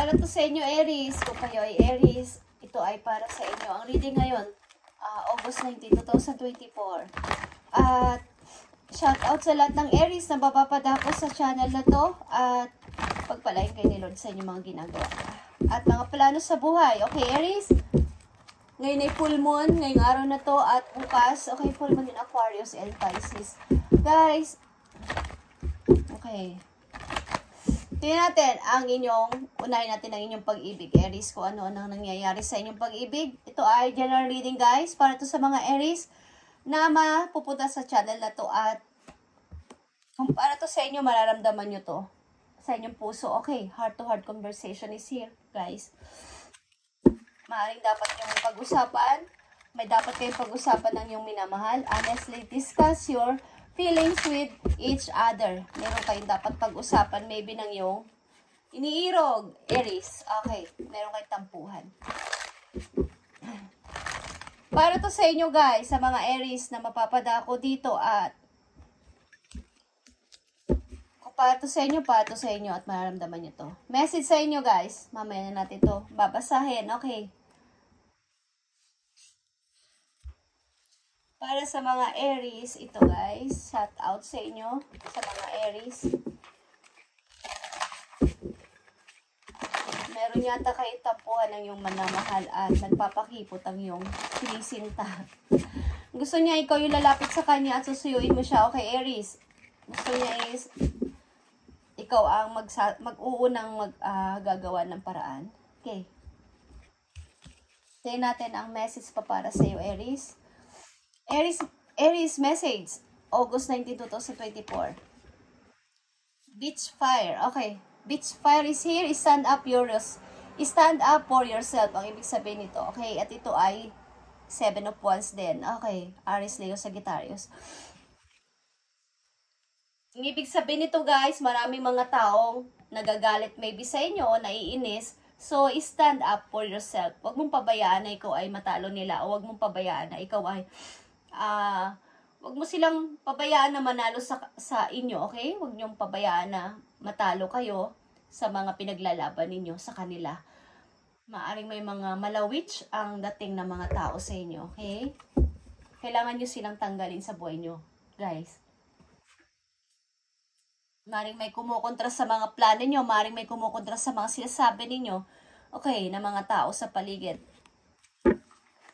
Para to sa inyo, Aries. Kung kayo ay Aries, ito ay para sa inyo. Ang reading ngayon, August 19, 2024. At shout out sa lahat ng Aries na mapapadako sa channel na to. At pagpalain kayo ni Lord sa inyong mga ginagawa. At mga plano sa buhay. Okay, Aries? Ngayon ay full moon. Ngayong araw na to. At bukas, okay, full moon in Aquarius and Pisces. Guys, okay. Tingnan natin ang unahin natin ang inyong pag-ibig, Aries, kung ano-ano nangyayari sa inyong pag-ibig. Ito ay general reading, guys, para to sa mga Aries na mapupunta sa channel na to at kung para to sa inyo, mararamdaman nyo to sa inyong puso. Okay, heart-to-heart conversation is here, guys. Maaaring dapat yung pag-usapan, may dapat kayong pag-usapan ng iyong minamahal. Honestly, discuss your feelings with each other. Meron kayong dapat pag-usapan, maybe ng yung iniirog, Aries. Okay, meron kayong tampuhan. Para to sa inyo, guys, sa mga Aries na mapapadako dito at para to sa inyo at mararamdaman nyo to. Message sa inyo, guys. Mamaya na natin to babasahin. Okay. Para sa mga Aries, ito guys, shout out sa inyo, sa mga Aries. Meron yata kayo tapuhan ng yung manamahal at nagpapakipot ang yung sinisinta. Gusto niya ikaw yung lalapit sa kanya at susuyuin mo siya. Okay, Aries. Gusto niya is, ikaw ang mag-uunang gagawa ng paraan. Okay. Tingnan natin ang message pa para sa iyo, Aries. Aries message, August 19, 2024. Beach fire. Okay. Beach fire is here. Stand up for yourself. Ang ibig sabihin nito. Okay. At ito ay 7 of Wands din. Okay. Aries, Leo, Sagittarius. Ang ibig sabihin nito, guys, maraming mga taong nagagalit maybe sa inyo, naiinis. So, stand up for yourself. Huwag mong pabayaan na ikaw ay matalo nila. O huwag mong pabayaan na ikaw ay wag mo silang pabayaan na manalo sa inyo, okay? Wag niyong pabayaan na matalo kayo sa mga pinaglalaban ninyo sa kanila. Maaring may mga malawitch ang dating ng mga tao sa inyo, okay? Kailangan niyo silang tanggalin sa buhay niyo, guys. Maaring may kumukontra sa mga plano niyo, maaring may kumukontra sa mga sinasabi ninyo, okay, na mga tao sa paligid.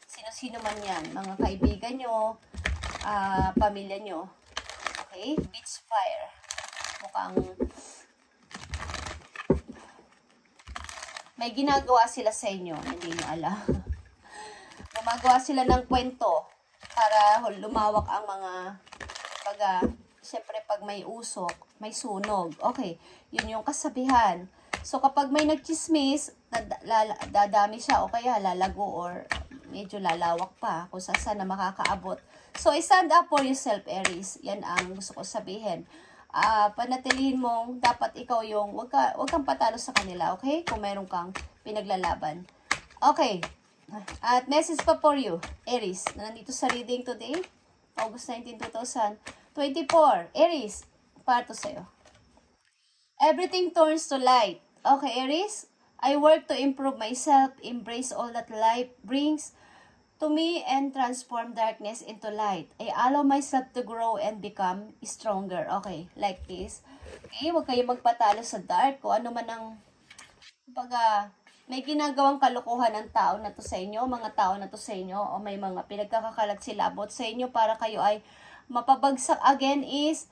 Sino-sino man yan, mga kaibigan nyo, pamilya nyo. Okay? Beach fire. Mukhang may ginagawa sila sa inyo, hindi nyo alam. Gumagawa sila ng kwento para lumawak ang mga siyempre pag may usok, may sunog. Okay, yun yung kasabihan. So kapag may nagchismis, dadami siya o kaya lalago or medyo lalawak pa kung saan na makakaabot. So, stand up for yourself, Aries. Yan ang gusto ko sabihin. Panatilihin mong dapat ikaw yung, wag kang patalo sa kanila, okay? Kung meron kang pinaglalaban. Okay. At message pa for you, Aries, na nandito sa reading today, August 19, 2024. Aries, para to sa'yo. Everything turns to light. Okay, Aries? I work to improve myself, embrace all that life brings to me, and transform darkness into light. I allow myself to grow and become stronger. Okay, like this. Okay, huwag kayo magpatalo sa dark. Kung ano man ang, may ginagawang kalokohan ng tao na to sa inyo, mga tao na to sa inyo, o may mga pinagkakakalat sila about sa inyo para kayo ay mapabagsak again is,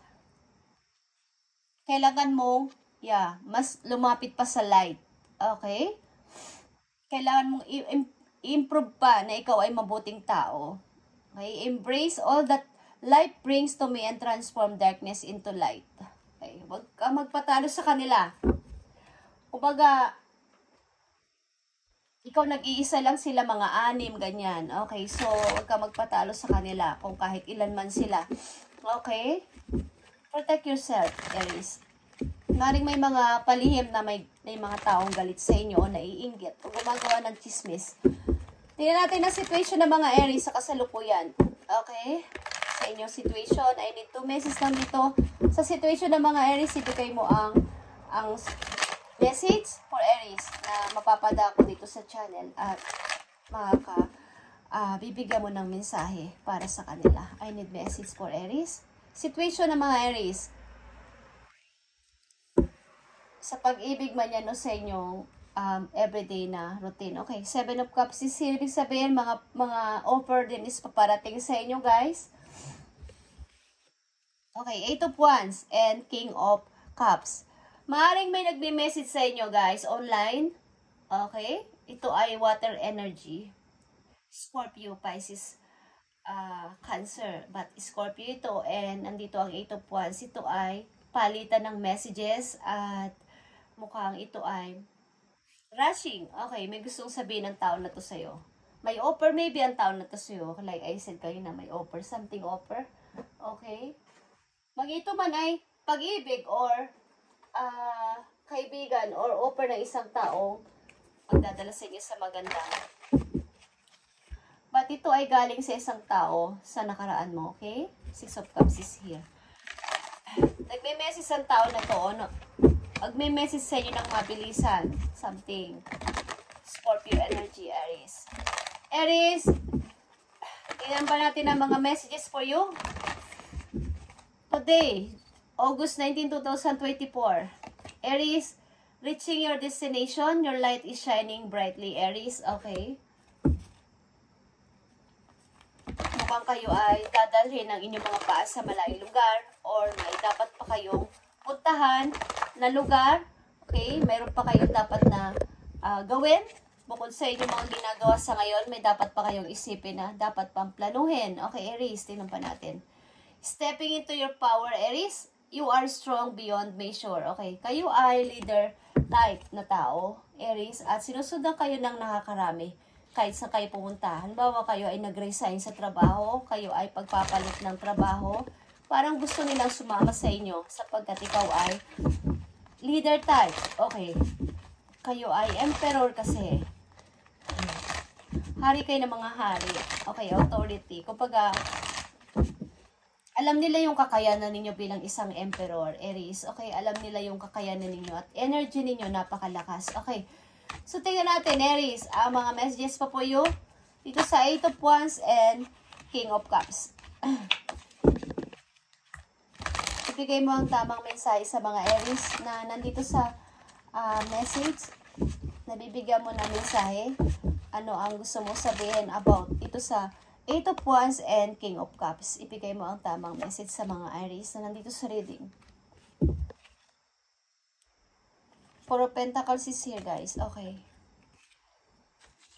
kailangan mong, mas lumapit pa sa light. Okay? Kailangan mong i-improve pa na ikaw ay mabuting tao. Okay? Embrace all that light brings to me and transform darkness into light. Okay? Huwag ka magpatalo sa kanila. Kumbaga, ikaw nag-iisa lang sila, mga 6, ganyan. Okay? So, huwag ka magpatalo sa kanila kung kahit ilan man sila. Okay? Protect yourself, Aries. Maring may mga palihim na may mga taong galit sa inyo o naiinggit o gumagawa ng chismis. Tingnan natin ang situation ng mga Aries sa kasalukuyan. Okay? Sa inyong situation, I need 2 messages lang dito. Sa situation ng mga Aries, ibigay mo ang message for Aries na mapapada ko dito sa channel at bibigyan mo ng mensahe para sa kanila. I need message for Aries. Situation ng mga Aries. Sa pag-ibig man yan o sa inyong everyday na routine. Okay, 7 of Cups is here. Ibig sabihin, mga offer din is paparating sa inyo, guys. Okay, 8 of Wands and King of Cups. Maaring may nagme-message sa inyo, guys, online. Okay, ito ay water energy. Scorpio, Pisces, Cancer. But Scorpio ito and nandito ang 8 of Wands. Ito ay palitan ng messages at mukhang ito ay rushing. Okay, may gustong sabihin ng tao na to sa'yo. May offer maybe ang tao na to sa'yo. Like I said kayo na may offer. Something offer. Okay? Ito man ay pag-ibig or kaibigan or offer ng isang tao ang dadala sa inyo sa magandang. But ito ay galing sa isang tao sa nakaraan mo. Okay? 6 of Cups is here. Nagme-message ang tao na to. No? Magme-message sa inyo ng mabilisan. Something. Scorpio energy, Aries. Aries, tingnan ba natin ang mga messages for you? Today, August 19, 2024. Aries, reaching your destination. Your light is shining brightly, Aries. Okay. Mukhang kayo ay dadalhin ng inyong mga paa sa malayong lugar or may dapat pa kayong puntahan na lugar. Okay, mayroon pa kayong dapat na gawin. Bukod sa inyong mga ginagawa sa ngayon, may dapat pa kayong isipin na dapat pang planuhin. Okay, Aries, tingnan pa natin. Stepping into your power, Aries. You are strong beyond measure. Okay, kayo ay leader type na tao, Aries, at sinusundan kayo ng nakakarami kahit sa kayo pumunta. Halimbawa, kayo ay nag-resign sa trabaho, kayo ay pagpapalit ng trabaho, parang gusto nilang sumama sa inyo sapagkat ikaw ay leader type. Okay. Kayo ay emperor kasi. Hari kayo ng mga hari. Okay, authority. Kumbaga, alam nila yung kakayanan ninyo bilang isang emperor, Aries. Okay, alam nila yung kakayanan ninyo at energy ninyo napakalakas. Okay. So, tingnan natin, Aries, ang mga messages pa po you dito sa 8 of Wands and King of Cups. Ibigay mo ang tamang mensahe sa mga Aries na nandito sa message. Nabibigyan mo ng mensahe. Ano ang gusto mo sabihin about ito sa 8 of Wands and King of Cups. Ibigay mo ang tamang message sa mga Aries na nandito sa reading. 4 of Pentacles is here, guys. Okay.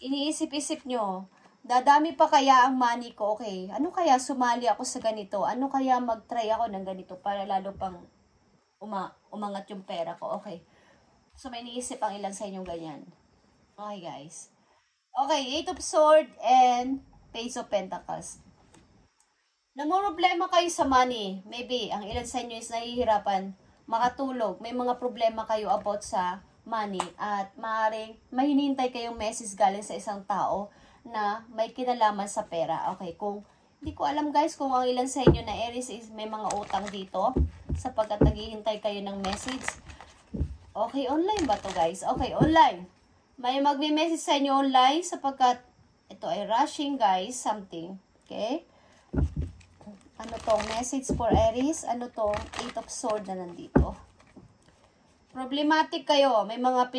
Iniisip-isip nyo, dadami pa kaya ang money ko? Okay. Ano kaya sumali ako sa ganito? Ano kaya mag-try ako ng ganito para lalo pang umangat yung pera ko? Okay. So, may iniisip ang ilan sa inyong ganyan. Okay, guys. Okay, 8 of Swords and Page of Pentacles. Namumroblema kayo sa money. Maybe, ang ilan sa inyo is nahihirapan makatulog. May mga problema kayo about sa money at maaaring may hinihintay kayong message galing sa isang tao na may kinalaman sa pera. Okay, hindi ko alam guys kung ang ilan sa inyo na Aries is may mga utang dito sapagkat naghihintay kayo ng message. Okay, online ba to guys? Okay, online. May magme-message sa inyo online sapagkat ito ay rushing guys, something. Okay? Ano tong message for Aries? Ano tong 8 of Swords na nandito? Problematic kayo. May mga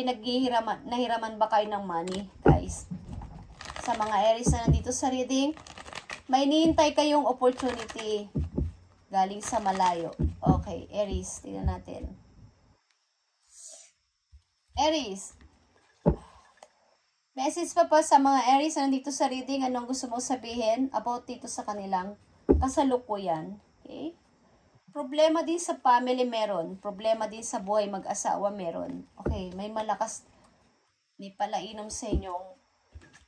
nahiraman ba kayo ng money, guys? Sa mga Aries na nandito sa reading, may hinihintay kayong opportunity galing sa malayo. Okay, Aries, tingnan natin. Aries. Message pa sa mga Aries na nandito sa reading. Anong gusto mo sabihin about dito sa kanilang kasalukuyan. Okay? Problema din sa family meron. Problema din sa buhay mag-asawa meron. Okay, may malakas may palainom sa inyong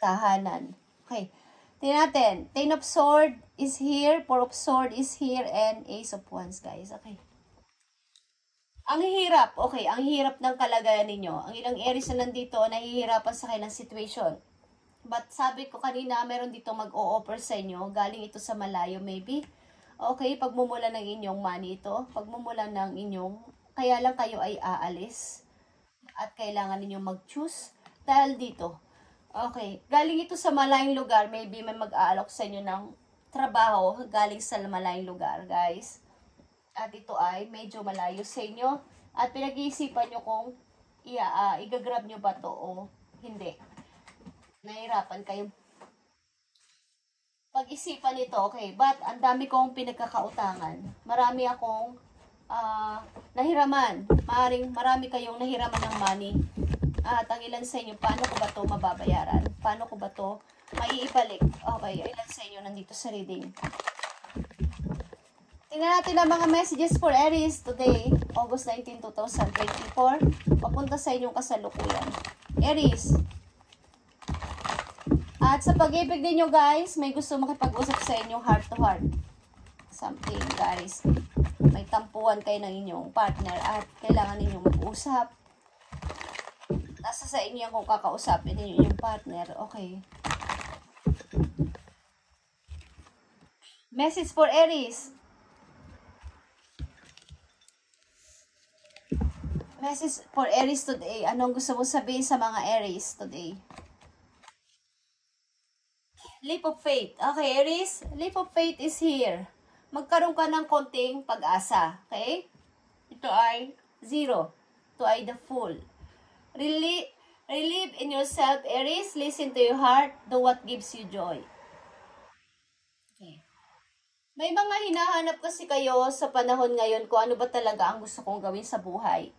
tahanan. Okay. Tingnan natin. 10 of Swords is here, 4 of Swords is here, and Ace of Wands, guys. Okay. Ang hirap. Okay, ang hirap ng kalagayan ninyo. Ang ilang Aries na nandito, nahihirapan sa kanilang situation. But sabi ko kanina, meron dito mag-o-offer sa inyo. Galing ito sa malayo maybe. Okay, pagmumula ng inyong money ito. Pagmumula ng inyong, kaya lang kayo ay aalis. At kailangan ninyong mag-choose dahil dito. Okay, galing ito sa malayong lugar. Maybe may mag-aalok sa inyo ng trabaho galing sa malayong lugar, guys. At ito ay medyo malayo sa inyo. At pinag-iisipan nyo kung igagrab nyo ba to o hindi. Nahirapan kayo pag-isipan ito. Okay, but ang dami kong pinagkakautangan. Marami akong nahiraman. Marami kayong nahiraman ng money. At ang ilan sa inyo, paano ko ba to mababayaran? Paano ko ba to maiibalik? Okay, ilan sa inyo nandito sa reading. Tingnan natin ang mga messages for Aries today, August 19, 2024. Papunta sa inyong kasalukuyan. Aries. At sa pag-ibig ninyo, guys, may gusto makipag-usap sa inyong heart to heart. Something, guys. May tampuhan kayo ng inyong partner at kailangan ninyong mag-usap. Nasa sa inyo kung kakausapin ninyo yung partner. Okay. Message for Aries. Message for Aries today. Anong gusto mo sabihin sa mga Aries today? Leap of faith. Okay, Aries. Leap of faith is here. Magkaroon ka ng konting pag-asa. Okay? Ito ay 0. Ito ay the Fool. Relieve in yourself, Aries. Listen to your heart. Do what gives you joy. Okay. May mga hinahanap kasi kayo sa panahon ngayon kung ano ba talaga ang gusto kong gawin sa buhay.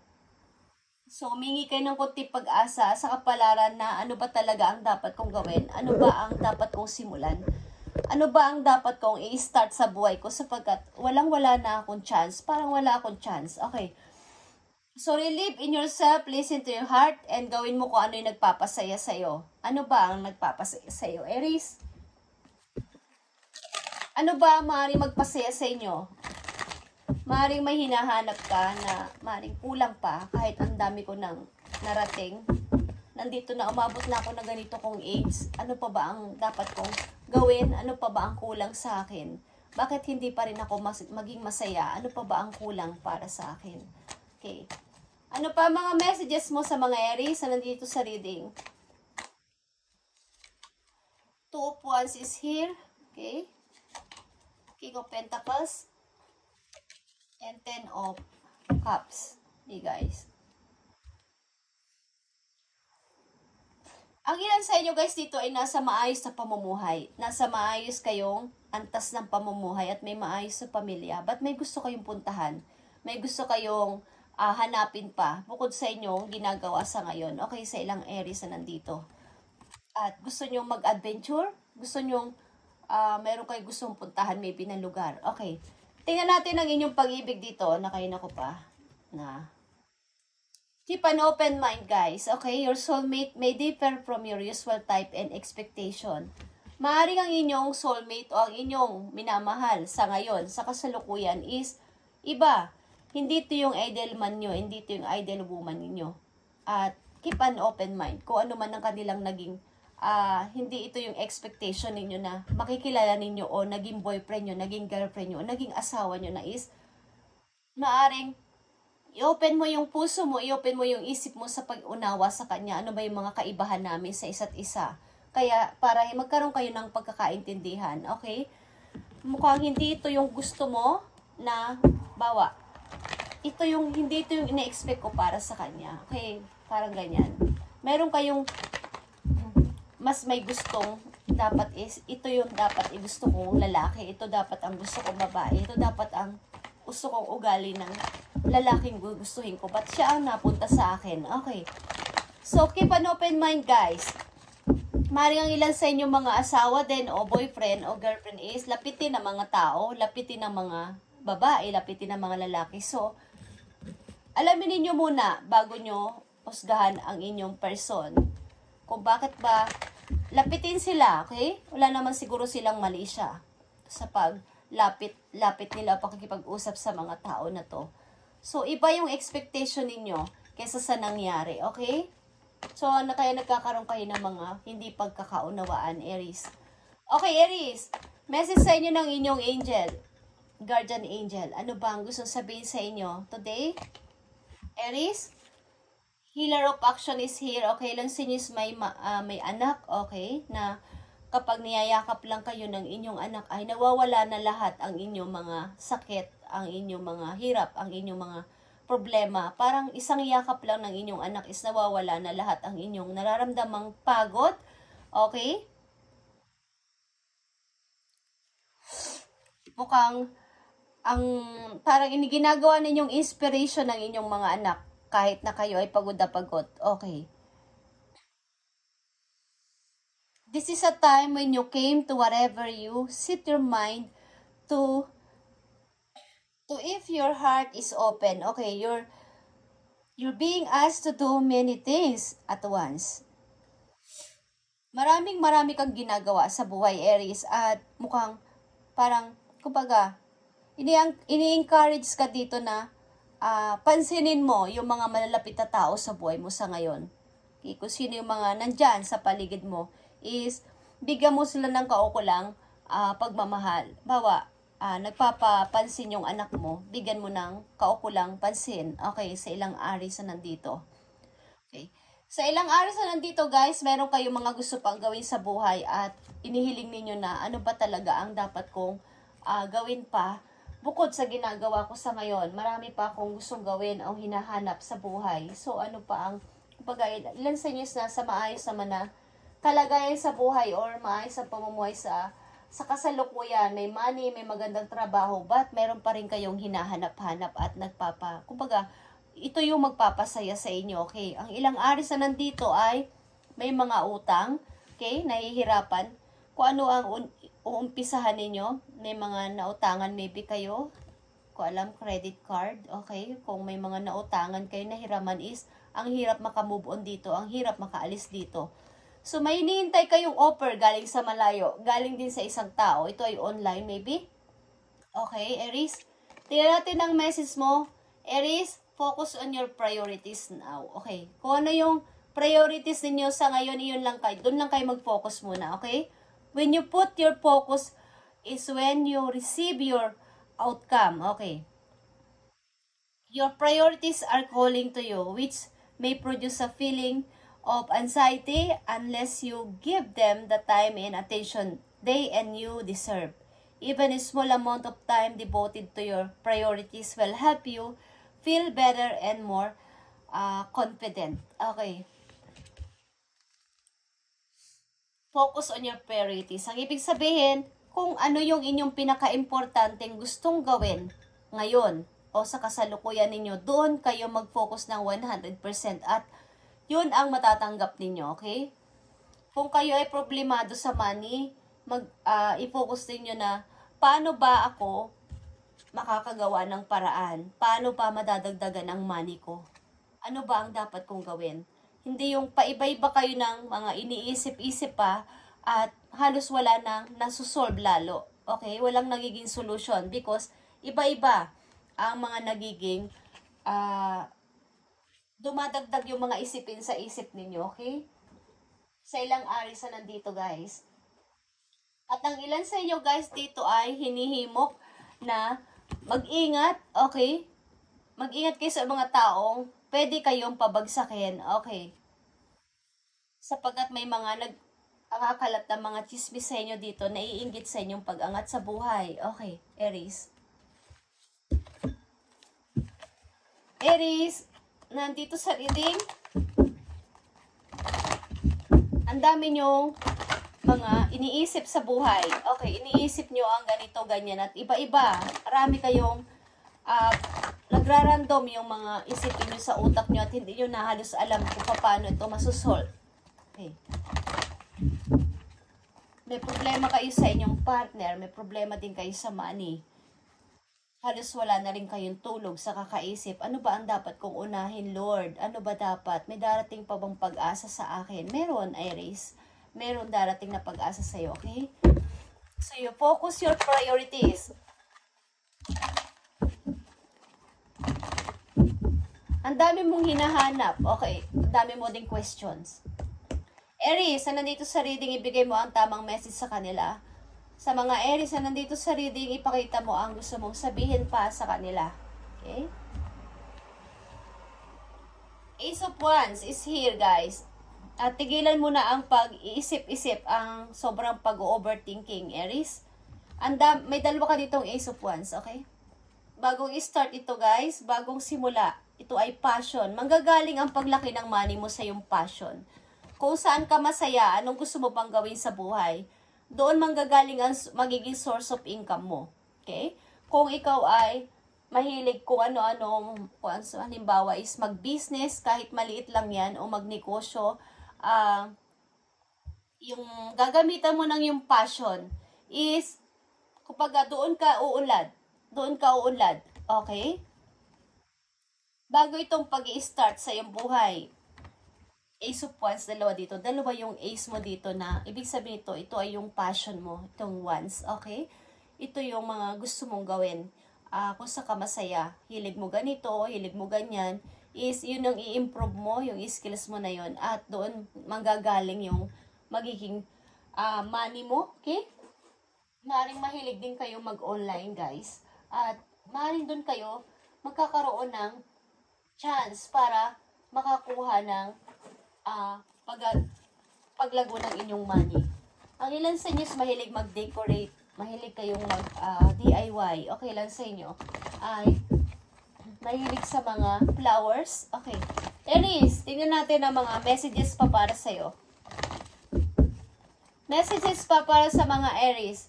So, humingi kayo ng konting pag-asa sa kapalaran na ano ba talaga ang dapat kong gawin? Ano ba ang dapat kong simulan? Ano ba ang dapat kong i-start sa buhay ko sapagkat walang-wala na akong chance. Parang wala akong chance. Okay. So, relieve in yourself, listen to your heart, and gawin mo kung ano yung nagpapasaya sa'yo. Ano ba ang nagpapasaya sa'yo, Aries? Ano ba ang maaaring magpasaya sa inyo? Maaaring may hinahanap ka na maaaring kulang pa kahit ang dami ko nang narating. Nandito na, umabot na ako ng ganito kong age. Ano pa ba ang dapat kong gawin? Ano pa ba ang kulang sa akin? Bakit hindi pa rin ako maging masaya? Ano pa ba ang kulang para sa akin? Okay. Ano pa mga messages mo sa mga Aries na nandito sa reading? Two of Wands is here. Okay. King of Pentacles. And 10 of Cups. Okay, guys. Ang ilan sa inyo, guys, dito ay nasa maayos na pamumuhay. Nasa maayos kayong antas ng pamumuhay at may maayos na pamilya. But may gusto kayong puntahan. May gusto kayong hanapin pa. Bukod sa inyong ginagawa sa ngayon. Okay, sa ilang Aries na nandito. At gusto nyo mag-adventure? Gusto nyo meron kayo gustong puntahan maybe na lugar? Okay. Tingnan natin ang inyong pag-ibig dito. Nakain ako pa. Keep an open mind, guys. Okay? Your soulmate may differ from your usual type and expectation. Maaaring ang inyong soulmate o ang inyong minamahal sa ngayon, sa kasalukuyan is iba. Hindi ito yung ideal man nyo. Hindi ito yung ideal woman ninyo. At keep an open mind. Kung ano man ang kanilang naging hindi ito yung expectation ninyo na makikilala ninyo o naging boyfriend nyo, naging girlfriend nyo, o naging asawa nyo na is maaring i-open mo yung puso mo, i-open mo yung isip mo sa pag-unawa sa kanya. Ano ba yung mga kaibahan namin sa isa't isa? Kaya para magkaroon kayo ng pagkakaintindihan, okay? Mukhang hindi ito yung gusto mo na bawa. Hindi ito yung ina-expect ko para sa kanya. Okay? Parang ganyan. Meron kayong mas may gustong dapat is, ito yung dapat gusto kong lalaki, ito dapat ang gusto kong babae, ito dapat ang gusto kong ugali ng lalaking gustuhin ko, but siya ang napunta sa akin. Okay. So, keep an open mind, guys. Maring ang ilan sa inyo mga asawa din, o boyfriend, o girlfriend is, lapitin ng mga tao, lapitin ng mga babae, lapitin ng mga lalaki. So, alamin ninyo muna, bago nyo husgahan ang inyong person, kung bakit ba lapitin sila, okay? Wala naman siguro silang mali siya sa paglapit nila pakikipag-usap sa mga tao na to. So, iba yung expectation ninyo kaysa sa nangyari, okay? So, kaya nagkakaroon kayo ng mga hindi pagkakaunawaan, Aries. Okay, Aries, message sa inyo ng inyong angel, guardian angel. Ano ba ang gusto sabihin sa inyo today? Aries? Healer of action is here. Okay, lang sinis may anak, okay, na kapag niyayakap lang kayo ng inyong anak ay nawawala na lahat ang inyong mga sakit, ang inyong mga hirap, ang inyong mga problema. Parang isang yakap lang ng inyong anak is nawawala na lahat ang inyong nararamdamang pagod. Okay? Mukhang ang parang ginagawa ninyong inspiration ng inyong mga anak kahit na kayo ay pagod na pagod. Okay. This is a time when you came to whatever you set your mind to if your heart is open. Okay, you're being asked to do many things at once. Marami kang ginagawa sa buhay, Aries, at mukhang parang, kumbaga, ini-encourage ka dito na pansinin mo yung mga malalapit na tao sa buhay mo sa ngayon. Okay, kung sino yung mga nandyan sa paligid mo, is bigyan mo sila ng kaukulang pagmamahal. Bawa, nagpapapansin yung anak mo, bigyan mo ng kaukulang pansin. Okay, sa ilang Aries na nandito. Okay. Sa ilang Aries na nandito, guys, meron kayong mga gusto pang gawin sa buhay at inihiling ninyo na ano ba talaga ang dapat kong gawin pa bukod sa ginagawa ko sa ngayon. Marami pa akong gustong gawin o hinahanap sa buhay. So, ano pa ang, kumbaga, ilan sa inyo na sa maayos naman na kalagayan sa buhay or maayos sa pamumuhay sa kasalukuyan, may money, may magandang trabaho, but meron pa rin kayong hinahanap-hanap at kumbaga, ito yung magpapasaya sa inyo, okay? Ang ilang Aries na nandito ay may mga utang, okay? Nahihirapan. Kung ano ang uumpisahan ninyo, may mga nautangan maybe kayo, kung alam, credit card, okay? Kung may mga nautangan kayo, nahiraman is, ang hirap makamove on dito, ang hirap makaalis dito. So, may hinihintay kayong offer galing sa malayo, galing din sa isang tao. Ito ay online maybe. Okay, Aries. Tingnan natin ang message mo. Aries, focus on your priorities now. Okay, kung ano yung priorities ninyo sa ngayon, iyon lang kayo. Doon lang kayo mag-focus muna, okay? When you put your focus is when you receive your outcome, okay? Your priorities are calling to you, which may produce a feeling of anxiety unless you give them the time and attention they and you deserve. Even a small amount of time devoted to your priorities will help you feel better and more confident. Okay. Focus on your priorities. Ang ibig sabihin, kung ano yung inyong pinaka-importanteng gustong gawin ngayon o sa kasalukuyan ninyo, doon kayo mag-focus ng 100% at yun ang matatanggap ninyo, okay? Kung kayo ay problemado sa money, i-focus ninyo na paano ba ako makakagawa ng paraan? Paano pa madadagdagan ang money ko? Ano ba ang dapat kong gawin? Hindi yung paiba-iba kayo ng mga iniisip-isip pa at halos wala nang nasusolve lalo. Okay? Walang nagiging solution because iba-iba ang mga nagiging dumadagdag yung mga isipin sa isip ninyo, okay? Sa ilang Aries na nandito, guys. At ang ilan sa inyo, guys, dito ay hinihimok na mag-ingat, okay? Mag-ingat kayo sa mga taong pwede kayong pabagsakin, okay? Sapagkat may mga nakakalat na mga chismis sa inyo dito, naiinggit sa inyong pag-angat sa buhay. Okay, Aries. Aries, nandito sa reading, ang dami nyong mga iniisip sa buhay. Okay, iniisip nyo ang ganito, ganyan, at iba-iba. Marami kayong nagrarandom yung mga isipin nyo sa utak nyo at hindi nyo na halos alam kung paano ito masusol. Okay. May problema kayo sa inyong partner, may problema din kayo sa money. Halos wala na rin kayong tulog sa kakaisip. Ano ba ang dapat kong unahin, Lord? Ano ba dapat? May darating pa bang pag-asa sa akin? Meron, Aries. Meron darating na pag-asa sa'yo, okay? So, you focus your priorities. Ang dami mong hinahanap. Okay, ang dami mo ding questions. Aries, na nandito sa reading, ibigay mo ang tamang message sa kanila. Sa mga Aries na nandito sa reading, ipakita mo ang gusto mong sabihin pa sa kanila. Okay? Ace of Wands is here, guys. At tigilan mo na ang pag-iisip-isip, ang sobrang pag-overthinking, Aries. May dalawa ka ditong Ace of Wands, okay? Bagong start ito, guys. Bagong simula. Ito ay passion. Manggagaling ang paglaki ng money mo sa iyong passion. Kung saan ka masaya, anong gusto mo bang gawin sa buhay, doon manggagaling ang magiging source of income mo. Okay? Kung ikaw ay mahilig kung ano-anong, halimbawa is mag-business, kahit maliit lang yan, o magnegosyo, yung gagamitan mo ng yung passion is, kumbaga, doon ka uunlad. Doon ka uunlad. Okay? Bago itong pag-i-start sa iyong buhay, Ace of Wands, dalawa dito. Dalawa yung ace mo dito na, ibig sabihin ito ay yung passion mo, itong wands, okay? Ito yung mga gusto mong gawin. Kung sa ka masaya, hilig mo ganito, hilig mo ganyan, is yun ang i-improve mo, yung skills mo na yun, at doon manggagaling yung magiging money mo, okay? Maaaring mahilig din kayo mag-online, guys. At maaaring doon kayo magkakaroon ng chance para makakuha ng paglago ng inyong money. Ang ilan sa inyo is mahilig mag-decorate, mahilig kayong mag-DIY, okay lang sa inyo, ay mahilig sa mga flowers, okay. Aries, tingnan natin ang mga messages pa para sa'yo. Messages pa para sa mga Aries.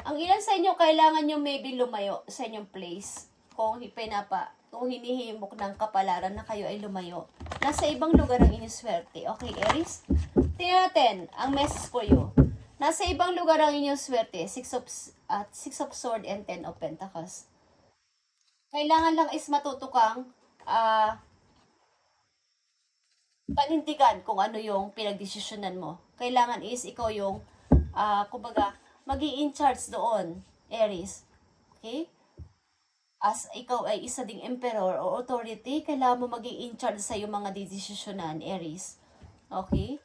Ang ilan sa inyo, kailangan nyo maybe lumayo sa inyong place. Kung hinihimok ng kapalaran na kayo ay lumayo. Nasa ibang lugar ang inyong swerte. Okay, Aries? Tingnan natin ang message for you. Nasa ibang lugar ang inyong swerte. Six of Swords and 10 of Pentacles. Kailangan lang is matuto kang panindigan kung ano yung pinagdesisyonan mo. Kailangan is ikaw yung, kumbaga, mag-i-in charge doon, Aries. Okay? As ikaw ay isa ding emperor o authority, kailangan mo mag-i-in charge sa iyong mga desisyonan, Aries. Okay?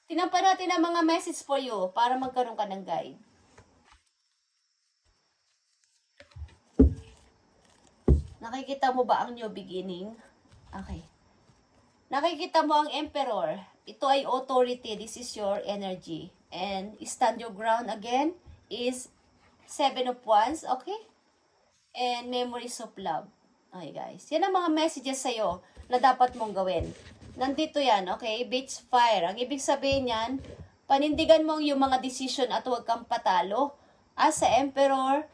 Tinampan natin ang mga message for you para magkaroon ka ng guide. Nakikita mo ba ang new beginning? Okay. Nakikita mo ang emperor. Ito ay authority. This is your energy. And stand your ground again is 7 of Wands. Okay? And memories of love. Okay, guys. Yan ang mga messages sa'yo na dapat mong gawin. Nandito yan, okay? Beach fire. Ang ibig sabihin yan, panindigan mo yung mga decision at huwag kang patalo. As a emperor,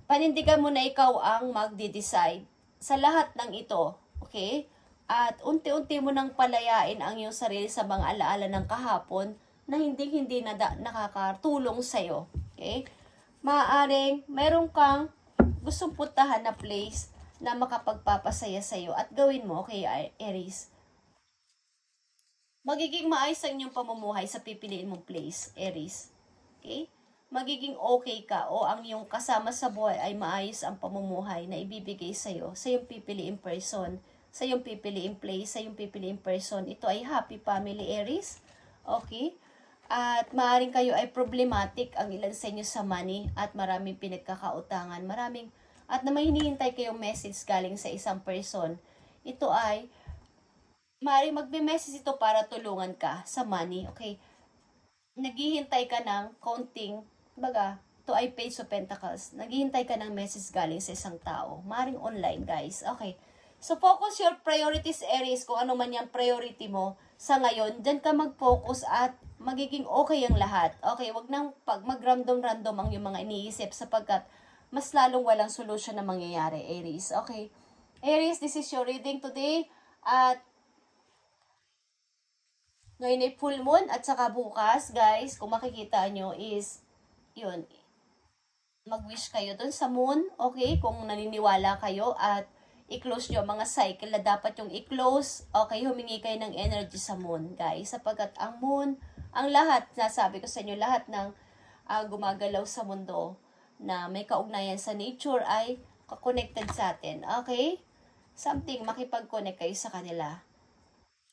panindigan mo na ikaw ang magde-decide sa lahat ng ito. Okay? At unti-unti mo nang palayain ang iyong sarili sa mga alaala ng kahapon na hindi na nakakatulong sa'yo. Okay? Maaaring meron kang gustong puntahan na place na makapagpapasaya sa'yo at gawin mo, okay, Aries? Magiging maayos ang inyong pamumuhay sa pipiliin mong place, Aries. Okay? Magiging okay ka o ang iyong kasama sa buhay ay maayos ang pamumuhay na ibibigay sa'yo sa iyong pipiliin person, sa iyong pipiliin place, sa iyong pipiliin person. Ito ay happy family, Aries. Okay? At maaaring kayo ay problematic ang ilan sa inyo sa money at maraming pinagkakautangan, at na may hinihintay kayong message galing sa isang person. Ito ay maaaring magbe-message ito para tulungan ka sa money, okay? Naghihintay ka ng counting, ito ay Page of Pentacles. Naghihintay ka ng message galing sa isang tao. Maaaring online, guys. Okay. So, focus your priorities, Aries, kung ano man yung priority mo sa ngayon. Diyan ka mag-focus at magiging okay ang lahat. Okay, wag nang mag-random-random ang yung mga iniisip sapagkat mas lalong walang solusyon na mangyayari, Aries. Okay. Aries, this is your reading today. At ngayon ay full moon at saka bukas, guys, kung makikita nyo is, yun, mag-wish kayo dun sa moon, okay, kung naniniwala kayo at i-close nyo mga cycle na dapat yung i-close, okay, humingi kayo ng energy sa moon, guys, sapagkat ang moon, ang lahat, nasabi ko sa inyo, lahat ng gumagalaw sa mundo na may kaugnayan sa nature ay connected sa atin, okay? Something, makipag-connect kayo sa kanila.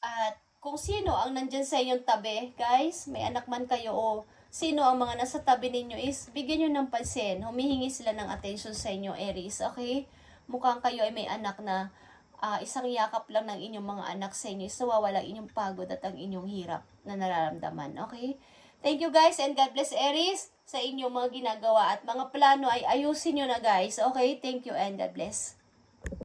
At kung sino ang nandyan sa inyong tabi, guys, may anak man kayo o sino ang mga nasa tabi ninyo is, bigyan nyo ng pansin. Humihingi sila ng attention sa inyo, Aries, okay? Mukhang kayo ay may anak na isang yakap lang ng inyong mga anak sa inyo, so wawala inyong pagod at ang inyong hirap na nararamdaman. Okay? Thank you guys and God bless Aries sa inyong mga ginagawa at mga plano ay ayusin nyo na guys. Okay? Thank you and God bless.